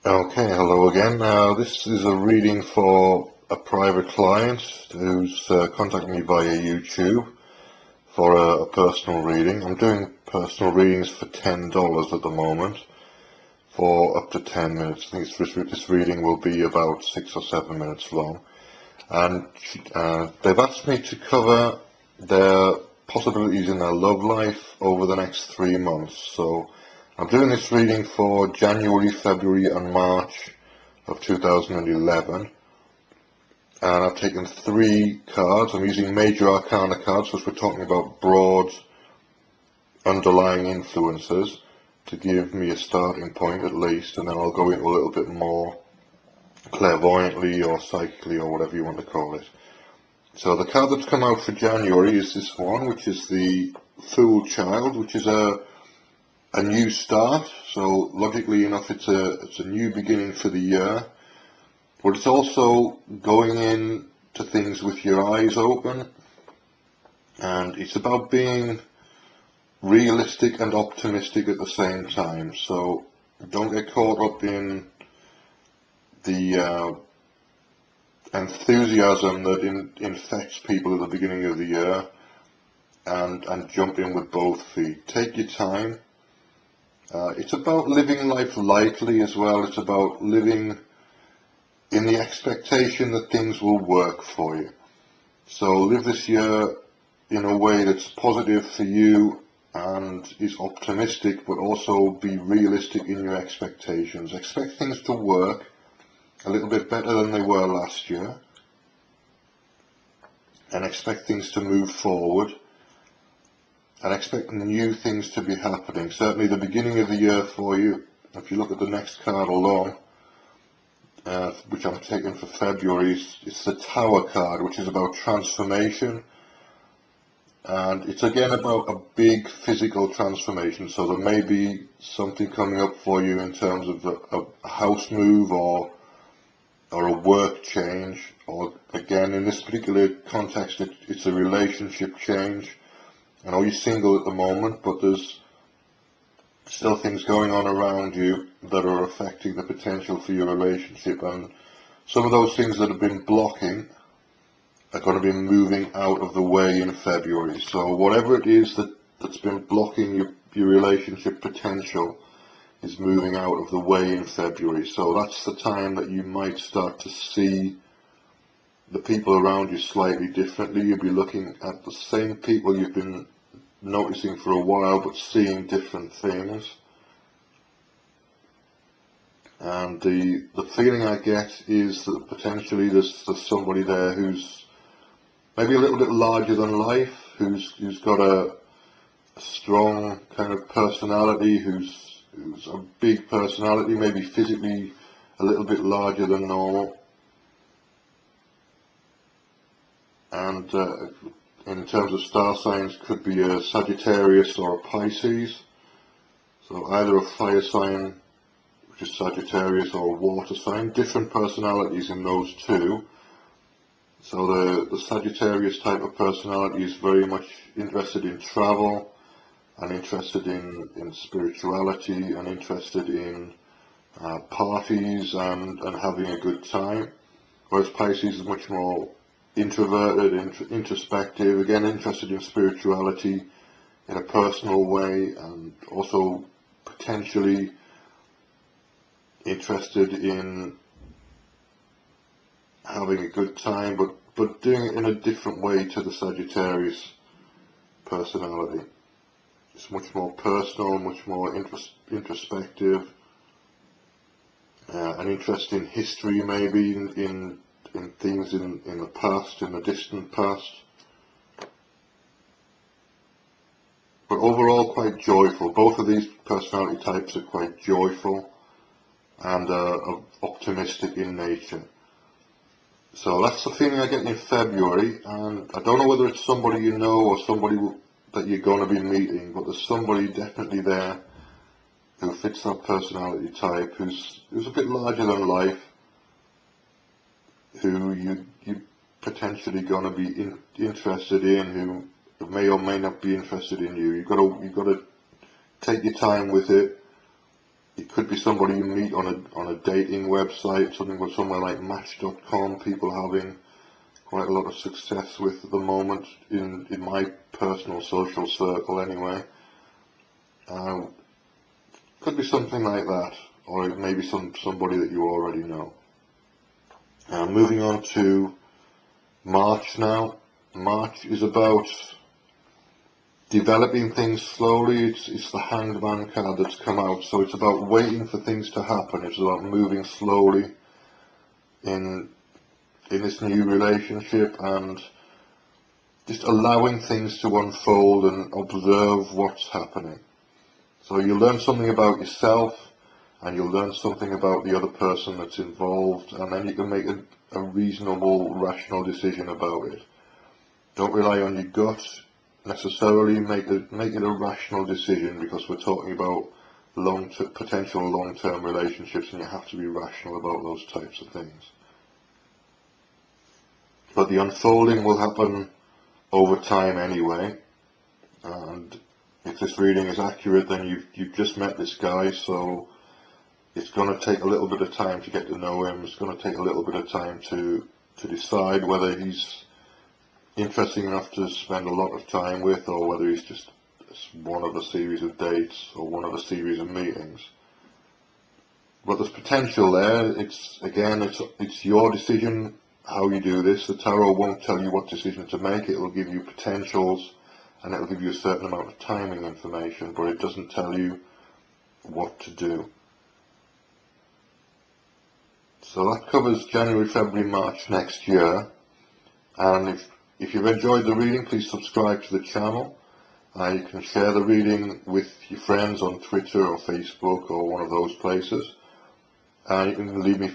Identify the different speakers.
Speaker 1: Okay, hello again. This is a reading for a private client who's contacted me via YouTube for a personal reading. I'm doing personal readings for $10 at the moment for up to 10 minutes. I think this reading will be about 6 or 7 minutes long. And they've asked me to cover their possibilities in their love life over the next 3 months. So I'm doing this reading for January, February and March of 2011, and I've taken 3 cards. I'm using Major Arcana cards because we're talking about broad underlying influences to give me a starting point at least, and then I'll go into a little bit more clairvoyantly or psychically or whatever you want to call it. So the card that's come out for January is this one, which is the Fool Child, which is a new start. So logically enough, it's a new beginning for the year, but it's also going in to things with your eyes open, and it's about being realistic and optimistic at the same time. So don't get caught up in the enthusiasm that infects people at the beginning of the year and jump in with both feet. Take your time. It's about living life lightly as well. It's about living in the expectation that things will work for you. So live this year in a way that's positive for you and is optimistic, but also be realistic in your expectations. Expect things to work a little bit better than they were last year, and expect things to move forward, and expect new things to be happening. Certainly the beginning of the year for you, if you look at the next card along, which I'm taking for February, it's the Tower card, which is about transformation, and it's again about a big physical transformation. So there may be something coming up for you in terms of a house move or a work change, or again in this particular context it's a relationship change. I know you're single at the moment, but there's still things going on around you that are affecting the potential for your relationship, and some of those things that have been blocking are going to be moving out of the way in February. So whatever it is that's been blocking your relationship potential is moving out of the way in February. So that's the time that you might start to see the people around you slightly differently. You'll be looking at the same people you've been noticing for a while, but seeing different things. And the feeling I get is that potentially there's somebody there who's maybe a little bit larger than life, who's got a strong kind of personality, who's a big personality, maybe physically a little bit larger than normal. And in terms of star signs, could be a Sagittarius or a Pisces. So either a fire sign, which is Sagittarius, or a water sign. Different personalities in those two. So the Sagittarius type of personality is very much interested in travel, and interested in spirituality, and interested in parties and having a good time. Whereas Pisces is much more introverted, introspective, again interested in spirituality in a personal way, and also potentially interested in having a good time, but doing it in a different way to the Sagittarius personality. It's much more personal, much more introspective, an interest in history, maybe in things in the past, in the distant past. But overall quite joyful. Both of these personality types are quite joyful and optimistic in nature. So that's the feeling I get in February, and I don't know whether it's somebody you know or somebody that you're going to be meeting, but there's somebody definitely there who fits that personality type, who's a bit larger than life, who you potentially going to be interested in, who may or may not be interested in you. You've got to take your time with it. It could be be somebody you meet on a dating website, somewhere like Match.com. People having quite a lot of success with at the moment in my personal social circle anyway. Could be something like that, or maybe somebody that you already know. Moving on to March now. March is about developing things slowly. It's the Hanged Man card that's come out, so it's about waiting for things to happen. It's about moving slowly in this new relationship and just allowing things to unfold and observe what's happening. So you'll learn something about yourself, and you'll learn something about the other person that's involved, and then you can make a reasonable, rational decision about it. Don't rely on your gut necessarily. Make it a rational decision, because we're talking about potential long-term relationships, and you have to be rational about those types of things. But the unfolding will happen over time anyway, and if this reading is accurate, then you've just met this guy, so it's going to take a little bit of time to get to know him. It's going to take a little bit of time to decide whether he's interesting enough to spend a lot of time with, or whether he's just one of a series of dates or one of a series of meetings. But there's potential there. It's your decision how you do this. The tarot won't tell you what decision to make. It will give you potentials, and it will give you a certain amount of timing information, but it doesn't tell you what to do. So that covers January, February, March next year. And if you've enjoyed the reading, please subscribe to the channel. You can share the reading with your friends on Twitter or Facebook or one of those places. You can leave me